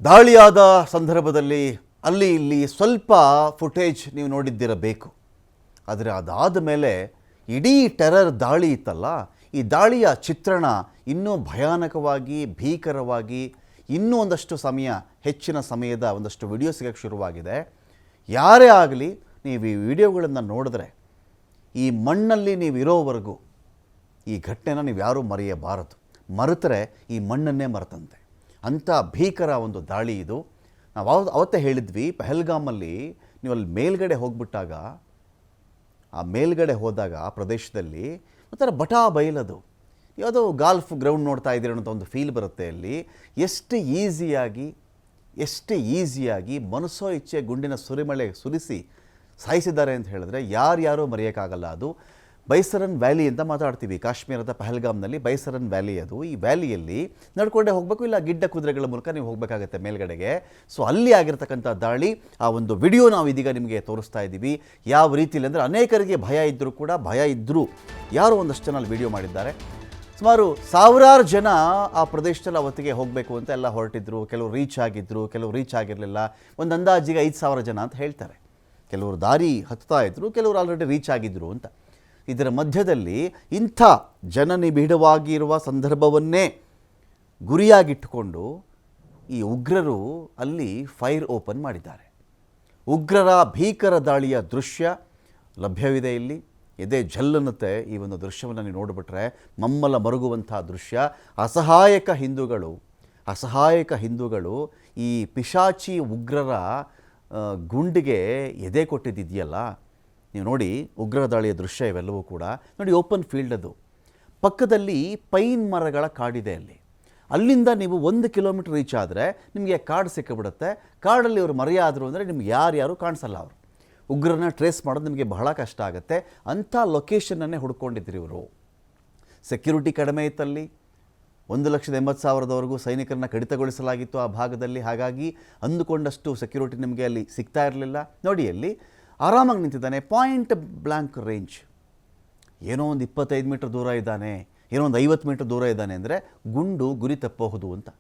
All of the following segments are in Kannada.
ದಾಳಿಯಾದ ಸಂದರ್ಭದಲ್ಲಿ ಅಲ್ಲಿ ಇಲ್ಲಿ ಸ್ವಲ್ಪ ಫುಟೇಜ್ ನೀವು ನೋಡಿದ್ದಿರಬೇಕು. ಆದರೆ ಅದಾದ ಮೇಲೆ ಇಡೀ ಟೆರರ್ ದಾಳಿ ಇತ್ತಲ್ಲ, ಈ ದಾಳಿಯ ಚಿತ್ರಣ ಇನ್ನೂ ಭಯಾನಕವಾಗಿ ಭೀಕರವಾಗಿ ಇನ್ನೂ ಒಂದಷ್ಟು ಸಮಯ, ಹೆಚ್ಚಿನ ಸಮಯದ ಒಂದಷ್ಟು ವಿಡಿಯೋ ಸಿಗೋಕ್ಕೆ ಶುರುವಾಗಿದೆ. ಯಾರೇ ಆಗಲಿ ನೀವು ಈ ವಿಡಿಯೋಗಳನ್ನು ನೋಡಿದ್ರೆ ಈ ಮಣ್ಣಲ್ಲಿ ನೀವು ಇರೋವರೆಗೂ ಈ ಘಟನೆನ ನೀವು ಯಾರೂ ಮರೆಯಬಾರದು. ಮರೆತರೆ ಈ ಮಣ್ಣನ್ನೇ ಮರೆತಂತೆ. ಅಂಥ ಭೀಕರ ಒಂದು ದಾಳಿ ಇದು. ನಾವು ಅವತ್ತೇ ಹೇಳಿದ್ವಿ, ಪಹಲ್ಗಾಮಲ್ಲಿ ನೀವು ಅಲ್ಲಿ ಮೇಲ್ಗಡೆ ಹೋಗ್ಬಿಟ್ಟಾಗ, ಆ ಮೇಲ್ಗಡೆ ಹೋದಾಗ ಆ ಪ್ರದೇಶದಲ್ಲಿ ಒಂಥರ ಬಟಾ ಬಯಲದು, ಯಾವುದೋ ಗಾಲ್ಫ್ ಗ್ರೌಂಡ್ ನೋಡ್ತಾ ಇದ್ದೀರ ಅನ್ನೋ ಒಂದು ಫೀಲ್ ಬರುತ್ತೆ. ಅಲ್ಲಿ ಎಷ್ಟು ಈಸಿಯಾಗಿ ಮನಸ್ಸೋ ಇಚ್ಛೆ ಗುಂಡಿನ ಸುರಿಮಳೆ ಸುರಿಸಿ ಸಾಯಿಸಿದ್ದಾರೆ ಅಂತ ಹೇಳಿದ್ರೆ ಯಾರ್ಯಾರೂ ಮರೆಯೋಕ್ಕಾಗಲ್ಲ. ಅದು ಬೈಸರನ್ ವ್ಯಾಲಿ ಅಂತ ಮಾತಾಡ್ತೀವಿ. ಕಾಶ್ಮೀರದ ಪಹಲ್ಗಾಮ್ನಲ್ಲಿ ಬೈಸರನ್ ವ್ಯಾಲಿ ಅದು. ಈ ವ್ಯಾಲಿಯಲ್ಲಿ ನಡ್ಕೊಂಡೇ ಹೋಗಬೇಕು, ಇಲ್ಲ ಗಿಡ್ಡ ಕುದುರೆಗಳ ಮೂಲಕ ನೀವು ಹೋಗಬೇಕಾಗತ್ತೆ ಮೇಲ್ಗಡೆಗೆ. ಸೊ ಅಲ್ಲಿ ಆಗಿರ್ತಕ್ಕಂಥ ದಾಳಿ, ಆ ಒಂದು ವಿಡಿಯೋ ನಾವು ಇದೀಗ ನಿಮಗೆ ತೋರಿಸ್ತಾ ಇದ್ದೀವಿ. ಯಾವ ರೀತಿಯಲ್ಲಿ ಅಂದರೆ ಅನೇಕರಿಗೆ ಭಯ ಇದ್ದರೂ ಯಾರೋ ಒಂದಷ್ಟು ಜನ ಅಲ್ಲಿ ವಿಡಿಯೋ ಮಾಡಿದ್ದಾರೆ. ಸುಮಾರು ಸಾವಿರಾರು ಜನ ಆ ಪ್ರದೇಶದಲ್ಲಿ ಅವತ್ತಿಗೆ ಹೋಗಬೇಕು ಅಂತ ಎಲ್ಲ ಹೊರಟಿದ್ರು. ಕೆಲವರು ರೀಚ್ ಆಗಿದ್ದರು, ಕೆಲವರು ರೀಚ್ ಆಗಿರಲಿಲ್ಲ. ಒಂದು ಅಂದಾಜಿಗೆ 5,000 ಜನ ಅಂತ ಹೇಳ್ತಾರೆ. ಕೆಲವರು ದಾರಿ ಹತ್ತಾ ಇದ್ದರು, ಕೆಲವರು ಆಲ್ರೆಡಿ ರೀಚ್ ಆಗಿದ್ದರು ಅಂತ. ಇದರ ಮಧ್ಯದಲ್ಲಿ ಇಂಥ ಜನನಿಬಿಡವಾಗಿರುವ ಸಂದರ್ಭವನ್ನೇ ಗುರಿಯಾಗಿಟ್ಟುಕೊಂಡು ಈ ಉಗ್ರರು ಅಲ್ಲಿ ಫೈರ್ ಓಪನ್ ಮಾಡಿದ್ದಾರೆ. ಉಗ್ರರ ಭೀಕರ ದಾಳಿಯ ದೃಶ್ಯ ಲಭ್ಯವಿದೆ ಇಲ್ಲಿ. ಎದೆ ಜಲ್ಲನ್ನುತ್ತೆ ಈ ಒಂದು ದೃಶ್ಯವನ್ನು ನೀವು ನೋಡಿಬಿಟ್ರೆ. ಮಮ್ಮಲ ಮರುಗುವಂಥ ದೃಶ್ಯ. ಅಸಹಾಯಕ ಹಿಂದೂಗಳು ಈ ಪಿಶಾಚಿ ಉಗ್ರರ ಗುಂಡಿಗೆ ಎದೆ ಕೊಟ್ಟಿದ್ದಿದೆಯಲ್ಲ, ನೀವು ನೋಡಿ ಉಗ್ರ ದಾಳಿಯ ದೃಶ್ಯ ಇವೆಲ್ಲವೂ ಕೂಡ ನೋಡಿ. ಓಪನ್ ಫೀಲ್ಡ್ ಅದು, ಪಕ್ಕದಲ್ಲಿ ಪೈನ್ ಮರಗಳ ಕಾಡಿದೆ. ಅಲ್ಲಿಂದ ನೀವು 1 ಕಿಲೋಮೀಟರ್ ರೀಚ್ ಆದರೆ ನಿಮಗೆ ಕಾಡು ಸಿಕ್ಕಿಬಿಡುತ್ತೆ. ಕಾಡಲ್ಲಿ ಅವರು ಮರೆಯಾದರು ಅಂದರೆ ನಿಮ್ಗೆ ಯಾರ್ಯಾರು ಕಾಣಿಸಲ್ಲ. ಅವರು ಉಗ್ರನ ಟ್ರೇಸ್ ಮಾಡೋದು ನಿಮಗೆ ಬಹಳ ಕಷ್ಟ ಆಗುತ್ತೆ. ಅಂಥ ಲೊಕೇಶನನ್ನೇ ಹುಡ್ಕೊಂಡಿದ್ರು ಇವರು. ಸೆಕ್ಯೂರಿಟಿ ಕಡಿಮೆ ಇತ್ತಲ್ಲಿ. 1,80,000ವರೆಗೂ ಸೈನಿಕರನ್ನ ಕಡಿತಗೊಳಿಸಲಾಗಿತ್ತು ಆ ಭಾಗದಲ್ಲಿ. ಹಾಗಾಗಿ ಅಂದುಕೊಂಡಷ್ಟು ಸೆಕ್ಯೂರಿಟಿ ನಿಮಗೆ ಅಲ್ಲಿ ಸಿಗ್ತಾ ಇರಲಿಲ್ಲ. ನೋಡಿ, ಅಲ್ಲಿ ಆರಾಮಾಗಿ ನಿಂತಿದ್ದಾನೆ, ಪಾಯಿಂಟ್ ಬ್ಲ್ಯಾಂಕ್ ರೇಂಜ್. ಏನೋ ಒಂದು 25 ಮೀಟರ್ ದೂರ ಇದ್ದಾನೆ, ಏನೋ ಒಂದು 50 ಮೀಟರ್ ದೂರ ಇದ್ದಾನೆ ಅಂದರೆ ಗುಂಡು ಗುರಿ ತಪ್ಪಬಹುದು ಅಂತ.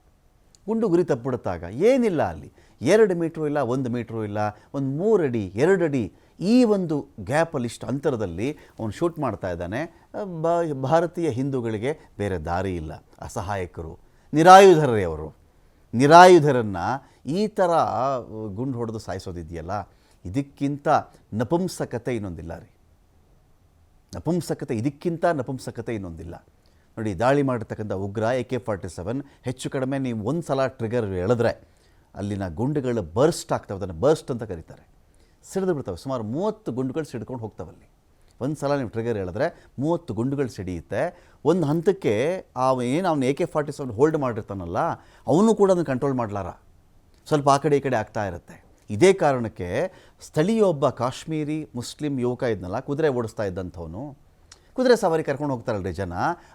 ಗುಂಡು ಗುರಿ ತಪ್ಪಿಬಿಡುತ್ತಾಗ ಏನಿಲ್ಲ ಅಲ್ಲಿ 2 ಮೀಟ್ರು ಇಲ್ಲ, 1 ಮೀಟ್ರು ಇಲ್ಲ, ಒಂದು 3 ಅಡಿ 2 ಅಡಿ ಈ ಒಂದು ಗ್ಯಾಪಲ್ಲಿ, ಇಷ್ಟು ಅಂತರದಲ್ಲಿ ಅವನು ಶೂಟ್ ಮಾಡ್ತಾ ಇದ್ದಾನೆ. ಭಾರತೀಯ ಹಿಂದೂಗಳಿಗೆ ಬೇರೆ ದಾರಿ ಇಲ್ಲ. ಅಸಹಾಯಕರು, ನಿರಾಯುಧರೇ ಅವರು. ನಿರಾಯುಧರನ್ನು ಈ ಥರ ಗುಂಡು ಹೊಡೆದು ಸಾಯಿಸೋದಿದೆಯಲ್ಲ, ಇದಕ್ಕಿಂತ ನಪುಂಸಕತೆ ಇನ್ನೊಂದಿಲ್ಲ ರೀ. ಇದಕ್ಕಿಂತ ನಪುಂಸಕತೆ ಇನ್ನೊಂದಿಲ್ಲ. ನೋಡಿ, ದಾಳಿ ಮಾಡಿರ್ತಕ್ಕಂಥ ಉಗ್ರ AK-47 ಹೆಚ್ಚು ಕಡಿಮೆ ನೀವು ಒಂದು ಸಲ ಟ್ರಿಗರ್ ಎಳೆದ್ರೆ ಅಲ್ಲಿನ ಗುಂಡುಗಳು ಬರ್ಸ್ಟ್ ಆಗ್ತವೆ. ಅದನ್ನು ಬರ್ಸ್ಟ್ ಅಂತ ಕರೀತಾರೆ. ಸಿಡಿದು ಬಿಡ್ತವೆ. ಸುಮಾರು 30 ಗುಂಡುಗಳು ಸಿಡ್ಕೊಂಡು ಹೋಗ್ತಾವಲ್ಲಿ. ಒಂದು ಸಲ ನೀವು ಟ್ರಿಗರ್ ಹೇಳಿದ್ರೆ 30 ಗುಂಡುಗಳು ಸಿಡಿಯುತ್ತೆ. ಒಂದು ಹಂತಕ್ಕೆ ಅವನು AK-47 ಹೋಲ್ಡ್ ಮಾಡಿರ್ತಾನಲ್ಲ, ಅವನು ಕೂಡ ಅದನ್ನು ಕಂಟ್ರೋಲ್ ಮಾಡಲಾರ. ಸ್ವಲ್ಪ ಆ ಕಡೆ ಈ ಕಡೆ ಆಗ್ತಾ ಇರುತ್ತೆ. ಇದೇ ಕಾರಣಕ್ಕೆ ಸ್ಥಳೀಯ ಒಬ್ಬ ಕಾಶ್ಮೀರಿ ಮುಸ್ಲಿಂ ಯುವಕ ಇದ್ನಲ್ಲ, ಕುದುರೆ ಓಡಿಸ್ತಾ ಇದ್ದಂಥವನು, ಕುದುರೆ ಸವಾರಿ ಕರ್ಕೊಂಡು ಹೋಗ್ತಾರಲ್ರಿ ಜನ,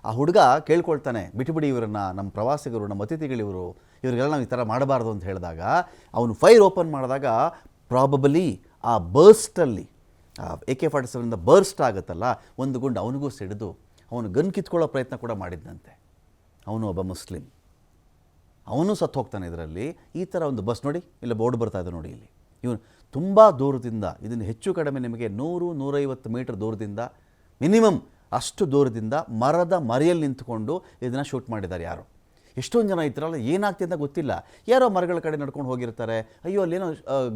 ಆ ಹುಡುಗ ಕೇಳ್ಕೊಳ್ತಾನೆ, ಬಿಟ್ಟುಬಿಡಿ ಇವರನ್ನು, ನಮ್ಮ ಪ್ರವಾಸಿಗರು, ನಮ್ಮ ಅತಿಥಿಗಳಿವರು, ಇವರಿಗೆಲ್ಲ ನಾವು ಈ ಥರ ಮಾಡಬಾರ್ದು ಅಂತ ಹೇಳಿದಾಗ ಅವನು ಫೈರ್ ಓಪನ್ ಮಾಡಿದಾಗ ಪ್ರಾಬಬಲಿ ಆ ಬರ್ಸ್ಟಲ್ಲಿ AK-47 ಬರ್ಸ್ಟ್ ಆಗುತ್ತಲ್ಲ, ಒಂದು ಗುಂಡು ಅವನಿಗೂ ಸಿಡಿದು ಅವನು ಗನ್ ಕಿತ್ಕೊಳ್ಳೋ ಪ್ರಯತ್ನ ಕೂಡ ಮಾಡಿದ್ದಂತೆ. ಅವನು ಒಬ್ಬ ಮುಸ್ಲಿಂ, ಅವನು ಸತ್ತು ಹೋಗ್ತಾನೆ ಇದರಲ್ಲಿ. ಈ ಥರ ಒಂದು ಬಸ್ ನೋಡಿ, ಇಲ್ಲಿ ಬೋರ್ಡ್ ಬರ್ತಾ ಇದೆ ನೋಡಿ. ಇಲ್ಲಿ ಇವನು ತುಂಬ ದೂರದಿಂದ, ಇದನ್ನು ಹೆಚ್ಚು ಕಡಿಮೆ ನಿಮಗೆ 100-150 ಮೀಟರ್ ದೂರದಿಂದ, ಮಿನಿಮಮ್ ಅಷ್ಟು ದೂರದಿಂದ ಮರದ ಮರೆಯಲ್ಲಿ ನಿಂತ್ಕೊಂಡು ಇದನ್ನು ಶೂಟ್ ಮಾಡಿದ್ದಾರೆ. ಯಾರು ಎಷ್ಟೊಂದು ಜನ ಇದ್ರಲ್ಲ, ಏನಾಗ್ತಿದೆ ಅಂತ ಗೊತ್ತಿಲ್ಲ. ಯಾರೋ ಮರಗಳ ಕಡೆ ನಡ್ಕೊಂಡು ಹೋಗಿರ್ತಾರೆ, ಅಯ್ಯೋ ಅಲ್ಲೇನೋ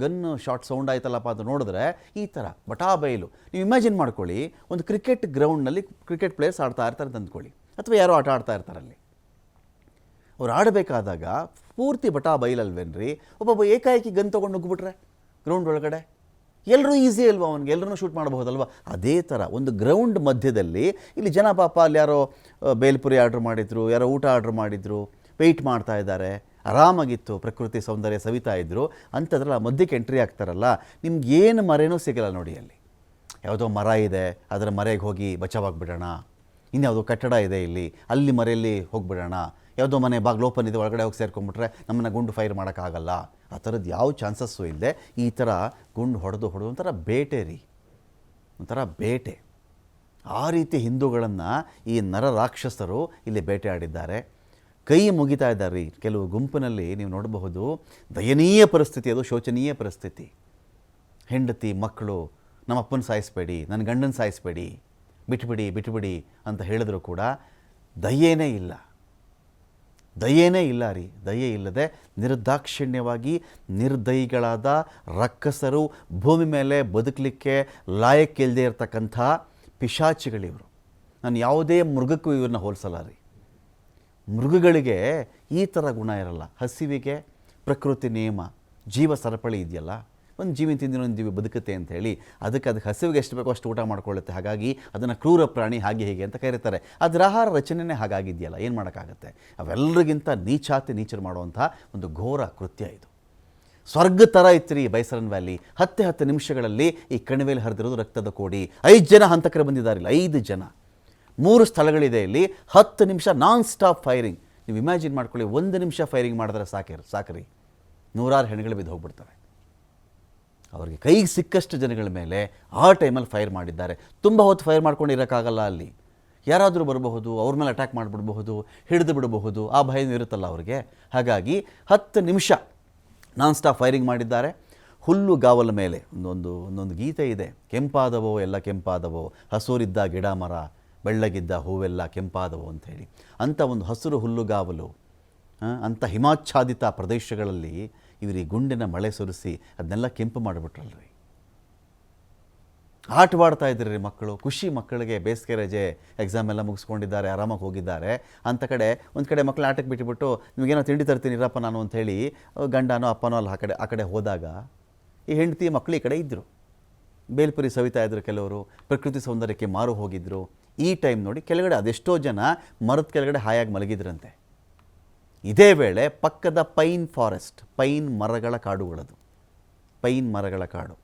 ಗನ್ ಶಾಟ್ ಸೌಂಡ್ ಆಯ್ತಲ್ಲಪ್ಪ ಅಂತ ನೋಡಿದ್ರೆ ಈ ಥರ ಬಟಾ ಬಯಲು. ನೀವು ಇಮ್ಯಾಜಿನ್ ಮಾಡ್ಕೊಳ್ಳಿ, ಒಂದು ಕ್ರಿಕೆಟ್ ಗ್ರೌಂಡ್ನಲ್ಲಿ ಕ್ರಿಕೆಟ್ ಪ್ಲೇಯರ್ಸ್ ಆಡ್ತಾ ಇರ್ತಾರೆ ಅಂತ ಅಂದ್ಕೊಳ್ಳಿ, ಅಥವಾ ಯಾರೋ ಆಟ ಆಡ್ತಾ ಇರ್ತಾರಲ್ಲಿ. ಅವ್ರು ಆಡಬೇಕಾದಾಗ ಪೂರ್ತಿ ಬಟಾ ಬಯಲಲ್ವೇನ್ರಿ. ಒಬ್ಬೊಬ್ಬ ಏಕಾಏಕಿ ಗನ್ ತೊಗೊಂಡು ನುಗ್ಗಿಬಿಟ್ರೆ ಗ್ರೌಂಡ್ ಒಳಗಡೆ ಎಲ್ಲರೂ ಈಸಿ ಅಲ್ವಾ, ಅವ್ನಿಗೆ ಎಲ್ಲರೂ ಶೂಟ್ ಮಾಡಬಹುದಲ್ವ. ಅದೇ ಥರ ಒಂದು ಗ್ರೌಂಡ್ ಮಧ್ಯದಲ್ಲಿ ಇಲ್ಲಿ ಜನ ಪಾಪ ಅಲ್ಲಿ ಯಾರೋ ಬೇಲ್ಪುರಿ ಆರ್ಡ್ರ್ ಮಾಡಿದ್ರು, ಯಾರೋ ಊಟ ಆರ್ಡ್ರ್ ಮಾಡಿದ್ರು, ವೆಯ್ಟ್ ಮಾಡ್ತಾ ಇದ್ದಾರೆ, ಆರಾಮಾಗಿತ್ತು, ಪ್ರಕೃತಿ ಸೌಂದರ್ಯ ಸವಿತಾ ಇದ್ದರು. ಅಂಥದ್ರಲ್ಲ ಮಧ್ಯಕ್ಕೆ ಎಂಟ್ರಿ ಆಗ್ತಾರಲ್ಲ, ನಿಮ್ಗೆ ಏನು ಮರೆನೂ ಸಿಗಲ್ಲ ನೋಡಿ. ಅಲ್ಲಿ ಯಾವುದೋ ಮರ ಇದೆ, ಅದರ ಮರೆಗೆ ಹೋಗಿ ಬಚಾವಾಗಿಬಿಡೋಣ. ಇನ್ಯಾವುದೋ ಕಟ್ಟಡ ಇದೆ ಇಲ್ಲಿ, ಅಲ್ಲಿ ಮರೆಯಲ್ಲಿ ಹೋಗಿಬಿಡೋಣ. ಯಾವುದೋ ಮನೆ ಬಾಗಿಲು ಓಪನ್ ಇದೆ, ಒಳಗಡೆ ಹೋಗಿ ಸೇರ್ಕೊಂಡ್ಬಿಟ್ರೆ ನಮ್ಮನ್ನು ಗುಂಡು ಫೈರ್ ಮಾಡೋಕ್ಕಾಗಲ್ಲ. ಆ ಥರದ್ದು ಯಾವ ಚಾನ್ಸಸ್ಸು ಇಲ್ಲದೆ ಈ ಥರ ಗುಂಡು ಹೊಡೆದು ಒಂಥರ ಬೇಟೆ ರೀ, ಒಂಥರ ಬೇಟೆ. ಆ ರೀತಿ ಹಿಂದೂಗಳನ್ನು ಈ ನರ ರಾಕ್ಷಸರು ಇಲ್ಲಿ ಬೇಟೆ ಆಡಿದ್ದಾರೆ. ಕೈ ಮುಗಿತಾ ಇದ್ದಾರೆ ರೀ. ಕೆಲವು ಗುಂಪಿನಲ್ಲಿ ನೀವು ನೋಡಬಹುದು, ದಯನೀಯ ಪರಿಸ್ಥಿತಿ, ಅದು ಶೋಚನೀಯ ಪರಿಸ್ಥಿತಿ. ಹೆಂಡತಿ ಮಕ್ಕಳು, ನಮ್ಮ ಅಪ್ಪನ ಸಾಯಿಸಬೇಡಿ, ನನ್ನ ಗಂಡನ ಸಾಯಿಸಬೇಡಿ, ಬಿಟ್ಬಿಡಿ ಬಿಟ್ಬಿಡಿ ಅಂತ ಹೇಳಿದ್ರು ಕೂಡ ದಯೆನೇ ಇಲ್ಲ. ದಯೆನೇ ಇಲ್ಲ ರೀ. ದಯೆ ಇಲ್ಲದೆ ನಿರ್ದಾಕ್ಷಿಣ್ಯವಾಗಿ ನಿರ್ದಯಿಗಳಾದ ರಕ್ಕಸರು, ಭೂಮಿ ಮೇಲೆ ಬದುಕಲಿಕ್ಕೆ ಲಾಯಕ್ಕಿಲ್ಲದೆ ಇರತಕ್ಕಂಥ ಪಿಶಾಚಿಗಳಿವರು. ನಾನು ಯಾವುದೇ ಮೃಗಕ್ಕೂ ಇವ್ರನ್ನ ಹೋಲಿಸಲ್ಲ ರೀ. ಮೃಗಗಳಿಗೆ ಈ ಥರ ಗುಣ ಇರಲ್ಲ. ಹಸಿವಿಗೆ ಪ್ರಕೃತಿ ನಿಯಮ, ಜೀವ ಸರಪಳಿ ಇದೆಯಲ್ಲ, ಒಂದು ಜೀವಿ ತಿಂದಿನ ಒಂದು ಜೀವಿ ಬದುಕುತ್ತೆ ಅಂಥೇಳಿ ಅದಕ್ಕೆ ಹಸಿವಿಗೆ ಎಷ್ಟು ಬೇಕೋ ಅಷ್ಟು ಊಟ ಮಾಡ್ಕೊಳ್ಳುತ್ತೆ. ಹಾಗಾಗಿ ಅದನ್ನು ಕ್ರೂರ ಪ್ರಾಣಿ ಹಾಗೆ ಹೀಗೆ ಅಂತ ಕರೀತಾರೆ. ಅದರ ಆಹಾರ ರಚನೆಯೇ ಹಾಗಾಗಿದೆಯಲ್ಲ, ಏನು ಮಾಡೋಕ್ಕಾಗತ್ತೆ. ಅವೆಲ್ಲರಿಗಿಂತ ನೀಚರು ಮಾಡುವಂಥ ಒಂದು ಘೋರ ಕೃತ್ಯ ಇದು. ಸ್ವರ್ಗ ಥರ ಇತ್ತು ರೀ ಬೈಸರನ್ ವ್ಯಾಲಿ. 10 ನಿಮಿಷಗಳಲ್ಲಿ ಈ ಕಣಿವೆಯಲ್ಲಿ ಹರಿದಿರೋದು ರಕ್ತದ ಕೋಡಿ. 5 ಜನ ಹಂತಕರು ಬಂದಿದ್ದಾರಿಲ್ಲ, 5 ಜನ. 3 ಸ್ಥಳಗಳಿದೆ ಇಲ್ಲಿ. 10 ನಿಮಿಷ ನಾನ್ ಸ್ಟಾಪ್ ಫೈರಿಂಗ್. ನೀವು ಇಮ್ಯಾಜಿನ್ ಮಾಡ್ಕೊಳ್ಳಿ, 1 ನಿಮಿಷ ಫೈರಿಂಗ್ ಮಾಡಿದ್ರೆ ಸಾಕ್ರಿ, 100 ಹೆಣ್ಗಳು ಬಿದ್ದು ಹೋಗ್ಬಿಡ್ತವೆ. ಅವ್ರಿಗೆ ಕೈಗೆ ಸಿಕ್ಕಷ್ಟು ಜನಗಳ ಮೇಲೆ ಆ ಟೈಮಲ್ಲಿ ಫೈರ್ ಮಾಡಿದ್ದಾರೆ. ತುಂಬ ಹೊತ್ತು ಫೈರ್ ಮಾಡ್ಕೊಂಡು ಇರೋಕ್ಕಾಗಲ್ಲ. ಅಲ್ಲಿ ಯಾರಾದರೂ ಬರಬಹುದು, ಅವ್ರ ಮೇಲೆ ಅಟ್ಯಾಕ್ ಮಾಡಿಬಿಡಬಹುದು, ಹಿಡಿದು ಬಿಡಬಹುದು, ಆ ಭಯ ಇರುತ್ತಲ್ಲ ಅವ್ರಿಗೆ. ಹಾಗಾಗಿ 10 ನಿಮಿಷ ನಾನ್ ಸ್ಟಾಪ್ ಫೈರಿಂಗ್ ಮಾಡಿದ್ದಾರೆ. ಹುಲ್ಲುಗಾವಲ ಮೇಲೆ ಒಂದೊಂದು ಗೀತೆ ಇದೆ, ಕೆಂಪಾದವೋ ಎಲ್ಲ ಕೆಂಪಾದವೋ, ಹಸೂರಿದ್ದ ಗಿಡ ಮರ, ಬೆಳ್ಳಗಿದ್ದ ಹೂವೆಲ್ಲ ಕೆಂಪಾದವು ಅಂಥೇಳಿ. ಅಂಥ ಒಂದು ಹಸಿರು ಹುಲ್ಲುಗಾವಲು, ಅಂಥ ಹಿಮಾಚ್ಛಾದಿತ ಪ್ರದೇಶಗಳಲ್ಲಿ ಇವರಿಗೆ ಗುಂಡಿನ ಮಳೆ ಸುರಿಸಿ ಅದನ್ನೆಲ್ಲ ಕೆಂಪು ಮಾಡಿಬಿಟ್ರಲ್ರಿ. ಆಟವಾಡ್ತಾ ಇದ್ರಿ ರೀ ಮಕ್ಕಳು. ಖುಷಿ ಮಕ್ಕಳಿಗೆ. ಬೇಸಿಗೆ ರಜೆ, ಎಕ್ಸಾಮ್ ಎಲ್ಲ ಮುಗಿಸ್ಕೊಂಡಿದ್ದಾರೆ, ಆರಾಮಾಗಿ ಹೋಗಿದ್ದಾರೆ. ಒಂದು ಕಡೆ ಮಕ್ಕಳು ಆಟಕ್ಕೆ ಬಿಟ್ಟುಬಿಟ್ಟು ನಿಮಗೇನೋ ತಿಂಡಿ ತರ್ತೀನಿ ಇರಪ್ಪ ನಾನು ಅಂಥೇಳಿ ಗಂಡನೋ ಅಪ್ಪನೋ ಅಲ್ಲಿ ಆ ಕಡೆ ಹೋದಾಗ ಈ ಹೆಂಡತಿ ಮಕ್ಕಳು ಈ ಕಡೆ ಇದ್ದರು. ಬೇಲ್ಪುರಿ ಸವಿತಾ ಇದ್ದರು, ಕೆಲವರು ಪ್ರಕೃತಿ ಸೌಂದರ್ಯಕ್ಕೆ ಮಾರು ಹೋಗಿದ್ದರು. ಈ ಟೈಮ್ ನೋಡಿ ಕೆಳಗಡೆ ಅದೆಷ್ಟೋ ಜನ ಮರದ ಕೆಳಗಡೆ ಹಾಯಾಗಿ ಮಲಗಿದ್ರಂತೆ. ಇದೇ ವೇಳೆ ಪಕ್ಕದ ಪೈನ್ ಫಾರೆಸ್ಟ್, ಪೈನ್ ಮರಗಳ ಕಾಡುಗಳದು, ಪೈನ್ ಮರಗಳ ಕಾಡು,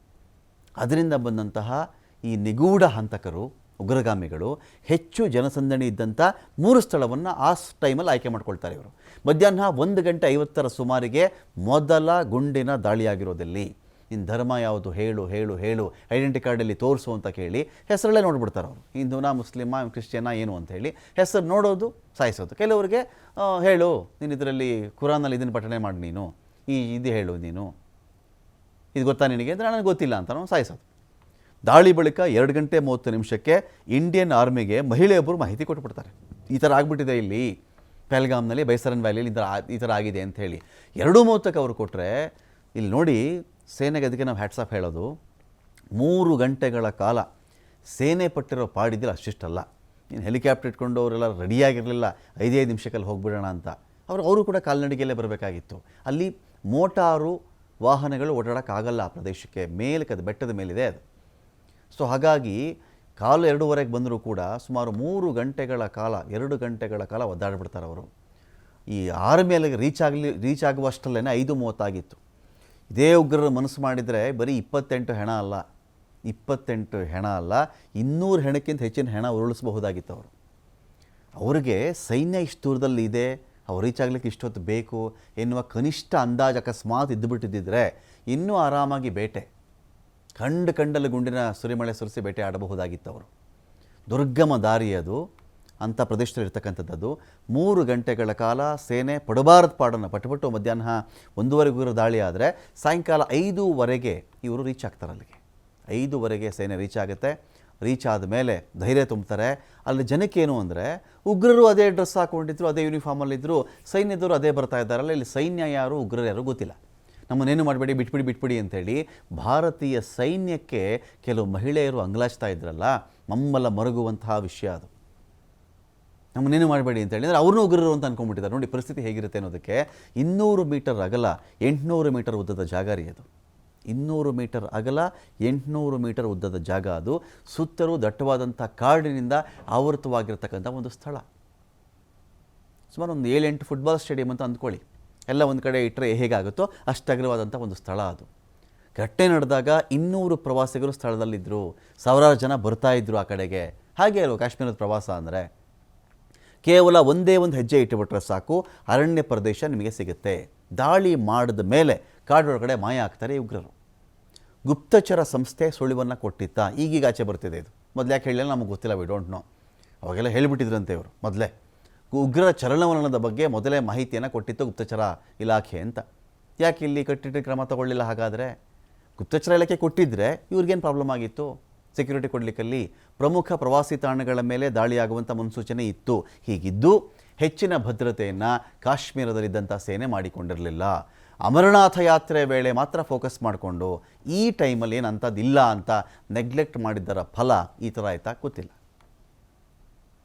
ಅದರಿಂದ ಬಂದಂತಹ ಈ ನಿಗೂಢ ಹಂತಕರು, ಉಗ್ರಗಾಮಿಗಳು ಹೆಚ್ಚು ಜನಸಂದಣಿ ಇದ್ದಂಥ 3 ಸ್ಥಳವನ್ನು ಆ ಟೈಮಲ್ಲಿ ಆಯ್ಕೆ ಮಾಡ್ಕೊಳ್ತಾರೆ ಇವರು. ಮಧ್ಯಾಹ್ನ 1:50 ಸುಮಾರಿಗೆ ಮೊದಲ ಗುಂಡಿನ ದಾಳಿಯಾಗಿರೋದಲ್ಲಿ. ಇನ್ನು ಧರ್ಮ ಯಾವುದು ಹೇಳು ಹೇಳು ಹೇಳು, ಐಡೆಂಟಿ ಕಾರ್ಡಲ್ಲಿ ತೋರಿಸು ಅಂತ ಕೇಳಿ ಹೆಸರಲ್ಲೇ ನೋಡ್ಬಿಡ್ತಾರೆ ಅವರು. ಹಿಂದೂನಾ, ಮುಸ್ಲಿಮಾ, ಕ್ರಿಶ್ಚಿಯನಾ ಏನು ಅಂಥೇಳಿ ಹೆಸರು ನೋಡೋದು, ಸಾಯಿಸೋದು. ಕೆಲವರಿಗೆ ಹೇಳು ನೀನು ಇದರಲ್ಲಿ ಕುರಾನಲ್ಲಿ ಇದನ್ನು ಪಠಣೆ ಮಾಡಿ, ನೀನು ಇದು ಹೇಳು, ನೀನು ಇದು ಗೊತ್ತಾ ನಿನಗೆ ಅಂದರೆ ನನಗೆ ಗೊತ್ತಿಲ್ಲ ಅಂತ ನಾವು ಸಾಯಿಸೋದು. ದಾಳಿ ಬಳಿಕ 2:30 ಇಂಡಿಯನ್ ಆರ್ಮಿಗೆ ಮಹಿಳೆಯೊಬ್ಬರು ಮಾಹಿತಿ ಕೊಟ್ಟುಬಿಡ್ತಾರೆ, ಈ ಥರ ಆಗಿಬಿಟ್ಟಿದೆ ಇಲ್ಲಿ ಪಹಲ್ಗಾಮ್ನಲ್ಲಿ, ಬೈಸರನ್ ವ್ಯಾಲಿಯಲ್ಲಿ ಈ ಥರ ಆಗಿದೆ ಅಂಥೇಳಿ. 2:30 ಅವರು ಕೊಟ್ಟರೆ, ಇಲ್ಲಿ ನೋಡಿ ಸೇನೆಗೆ ಅದಕ್ಕೆ ನಾವು ಹ್ಯಾಟ್ಸ್ ಆಫ್ ಹೇಳೋದು. 3 ಗಂಟೆಗಳ ಕಾಲ ಸೇನೆ ಪಟ್ಟಿರೋ ಪಾಡಿದ್ರೆ ಅಷ್ಟಿಷ್ಟಲ್ಲ. ಇನ್ನು ಹೆಲಿಕಾಪ್ಟರ್ ಇಟ್ಕೊಂಡು ಅವರೆಲ್ಲ ರೆಡಿಯಾಗಿರಲಿಲ್ಲ, 5 ನಿಮಿಷಕ್ಕಲ್ಲಿ ಹೋಗ್ಬಿಡೋಣ ಅಂತ. ಅವರು ಕೂಡ ಕಾಲ್ನಡಿಗೆಯಲ್ಲೇ ಬರಬೇಕಾಗಿತ್ತು. ಅಲ್ಲಿ ಮೋಟಾರು ವಾಹನಗಳು ಓಡಾಡೋಕ್ಕಾಗಲ್ಲ ಆ ಪ್ರದೇಶಕ್ಕೆ, ಮೇಲಕ್ಕೆ ಅದು ಬೆಟ್ಟದ ಮೇಲಿದೆ ಅದು. ಸೊ ಹಾಗಾಗಿ 1:15 ಬಂದರೂ ಕೂಡ ಸುಮಾರು 2 ಗಂಟೆಗಳ ಕಾಲ ಒದ್ದಾಡಿಬಿಡ್ತಾರೆ ಅವರು. ಈ ಆರ್ಮಿಯಲ್ಲಿ ರೀಚ್ ಆಗುವಷ್ಟಲ್ಲೇ 5:30 ಆಗಿತ್ತು. ಇದೇ ಉಗ್ರರು ಮನಸ್ಸು ಮಾಡಿದರೆ ಬರೀ 28 ಹೆಣ ಅಲ್ಲ, 200 ಹೆಣಕ್ಕಿಂತ ಹೆಚ್ಚಿನ ಹೆಣ ಉರುಳಿಸಬಹುದಾಗಿತ್ತು ಅವರು. ಅವರಿಗೆ ಸೈನ್ಯ ಇಷ್ಟು ದೂರದಲ್ಲಿ ಇದೆ, ಅವ್ರು ರೀಚ್ ಆಗಲಿಕ್ಕೆ ಇಷ್ಟೊತ್ತು ಬೇಕು ಎನ್ನುವ ಕನಿಷ್ಠ ಅಂದಾಜು ಅಕಸ್ಮಾತ್ ಇದ್ದುಬಿಟ್ಟಿದ್ದರೆ ಇನ್ನೂ ಆರಾಮಾಗಿ ಬೇಟೆ, ಕಂಡಲ್ಲಿ ಗುಂಡಿನ ಸುರಿಮಳೆ ಸುರಿಸಿ ಬೇಟೆ ಆಡಬಹುದಾಗಿತ್ತು ಅವರು. ದುರ್ಗಮ ದಾರಿ ಅದು, ಅಂಥ ಪ್ರದೇಶದಲ್ಲಿ ಇರ್ತಕ್ಕಂಥದ್ದು. 3 ಗಂಟೆಗಳ ಕಾಲ ಸೇನೆ ಪಡಬಾರದ ಪಾಡನ್ನು ಪಟ್ಟುಬಿಟ್ಟು ಮಧ್ಯಾಹ್ನ 1:15 ದಾಳಿ ಆದರೆ ಸಾಯಂಕಾಲ 5:00 ಇವರು ರೀಚ್ ಆಗ್ತಾರೆ ಅಲ್ಲಿಗೆ. 5:00 ಸೇನೆ ರೀಚ್ ಆಗುತ್ತೆ. ರೀಚ್ ಆದಮೇಲೆ ಧೈರ್ಯ ತುಂಬ್ತಾರೆ. ಅಲ್ಲಿ ಜನಕ್ಕೇನು ಅಂದರೆ, ಉಗ್ರರು ಅದೇ ಡ್ರೆಸ್ ಹಾಕ್ಕೊಂಡಿದ್ರು, ಅದೇ ಯೂನಿಫಾರ್ಮಲ್ಲಿದ್ದರು, ಸೈನ್ಯದವರು ಅದೇ ಬರ್ತಾ ಇದ್ದಾರಲ್ಲ, ಇಲ್ಲಿ ಸೈನ್ಯ ಯಾರು ಉಗ್ರರು ಯಾರು ಗೊತ್ತಿಲ್ಲ, ನಮ್ಮನ್ನೇನು ಮಾಡಬೇಡಿ, ಬಿಟ್ಬಿಡಿ ಅಂಥೇಳಿ ಭಾರತೀಯ ಸೈನ್ಯಕ್ಕೆ ಕೆಲವು ಮಹಿಳೆಯರು ಅಂಗಲಾಚ್ತಾ ಇದ್ರಲ್ಲ, ಮಮ್ಮಲ ಮರುಗುವಂತಹ ವಿಷಯ ಅದು. ನಮ್ಮನ್ನೇನು ಮಾಡಬೇಡಿ ಅಂತೇಳಿ ಅಂದರೆ ಅವ್ರನ್ನೂ ಉಗ್ರರು ಅಂತ ಅಂದ್ಕೊಂಡ್ಬಿಟ್ಟಿದ್ದಾರೆ. ನೋಡಿ ಪರಿಸ್ಥಿತಿ ಹೇಗಿರುತ್ತೆ ಅನ್ನೋದಕ್ಕೆ. 200 ಮೀಟರ್ ಅಗಲ, 800 ಮೀಟರ್ ಉದ್ದದ ಜಾಗ ರೀ ಅದು. 200 ಮೀಟರ್ ಅಗಲ, 800 ಮೀಟರ್ ಉದ್ದದ ಜಾಗ ಅದು. ಸುತ್ತಲೂ ದಟ್ಟವಾದಂಥ ಕಾಡಿನಿಂದ ಆವೃತವಾಗಿರ್ತಕ್ಕಂಥ ಒಂದು ಸ್ಥಳ. ಸುಮಾರು ಒಂದು 7-8 ಫುಟ್ಬಾಲ್ ಸ್ಟೇಡಿಯಂ ಅಂತ ಅಂದ್ಕೊಳ್ಳಿ. ಎಲ್ಲ ಒಂದು ಕಡೆ ಇಟ್ಟರೆ ಹೇಗಾಗುತ್ತೋ ಅಷ್ಟು ಅಗಲವಾದಂಥ ಒಂದು ಸ್ಥಳ ಅದು. ಘಟನೆ ನಡೆದಾಗ 200 ಪ್ರವಾಸಿಗರು ಸ್ಥಳದಲ್ಲಿದ್ದರು, ಸಾವಿರಾರು ಜನ ಬರ್ತಾಯಿದ್ರು ಆ ಕಡೆಗೆ. ಹಾಗೆ ಅಲ್ವ ಕಾಶ್ಮೀರದ ಪ್ರವಾಸ ಅಂದರೆ, ಕೇವಲ ಒಂದೇ ಒಂದು ಹೆಜ್ಜೆ ಇಟ್ಟುಬಿಟ್ರೆ ಸಾಕು, ಅರಣ್ಯ ಪ್ರದೇಶ ನಿಮಗೆ ಸಿಗುತ್ತೆ. ದಾಳಿ ಮಾಡಿದ ಮೇಲೆ ಕಾಡೊಳಗಡೆ ಮಾಯ ಆಗ್ತಾರೆ ಉಗ್ರರು. ಗುಪ್ತಚರ ಸಂಸ್ಥೆ ಸುಳಿವನ್ನು ಕೊಟ್ಟಿತ್ತ, ಈಗೀಗ ಆಚೆ ಬರ್ತಿದೆ ಇದು. ಮೊದಲು ಯಾಕೆ ಹೇಳಿಲ್ಲ ನಮಗೆ ಗೊತ್ತಿಲ್ಲ, ವಿ ಡೋಂಟ್ ನೋ. ಅವಾಗೆಲ್ಲ ಹೇಳಿಬಿಟ್ಟಿದ್ರಂತೆ ಇವರು ಮೊದಲೇ. ಉಗ್ರರ ಚಲನವಲನದ ಬಗ್ಗೆ ಮೊದಲೇ ಮಾಹಿತಿಯನ್ನು ಕೊಟ್ಟಿತ್ತು ಗುಪ್ತಚರ ಇಲಾಖೆ ಅಂತ. ಯಾಕೆ ಇಲ್ಲಿ ಕಟ್ಟಿಟ್ಟು ಕ್ರಮ ತಗೊಳ್ಳಿಲ್ಲ? ಹಾಗಾದರೆ ಗುಪ್ತಚರ ಇಲಾಖೆ ಕೊಟ್ಟಿದ್ದರೆ ಇವ್ರಿಗೇನು ಪ್ರಾಬ್ಲಮ್ ಆಗಿತ್ತು? ಸೆಕ್ಯೂರಿಟಿ ಕೊಡಲಿಕ್ಕಲ್ಲಿ ಪ್ರಮುಖ ಪ್ರವಾಸಿ ತಾಣಗಳ ಮೇಲೆ ದಾಳಿಯಾಗುವಂಥ ಮುನ್ಸೂಚನೆ ಇತ್ತು. ಹೀಗಿದ್ದು ಹೆಚ್ಚಿನ ಭದ್ರತೆಯನ್ನು ಕಾಶ್ಮೀರದಲ್ಲಿದ್ದಂಥ ಸೇನೆ ಮಾಡಿಕೊಂಡಿರಲಿಲ್ಲ. ಅಮರನಾಥ ಯಾತ್ರೆ ವೇಳೆ ಮಾತ್ರ ಫೋಕಸ್ ಮಾಡಿಕೊಂಡು ಈ ಟೈಮಲ್ಲಿ ಏನು ಅಂಥದ್ದಿಲ್ಲ ಅಂತ ನೆಗ್ಲೆಕ್ಟ್ ಮಾಡಿದ್ದರ ಫಲ ಈ ಥರ ಆಯಿತಾ ಗೊತ್ತಿಲ್ಲ.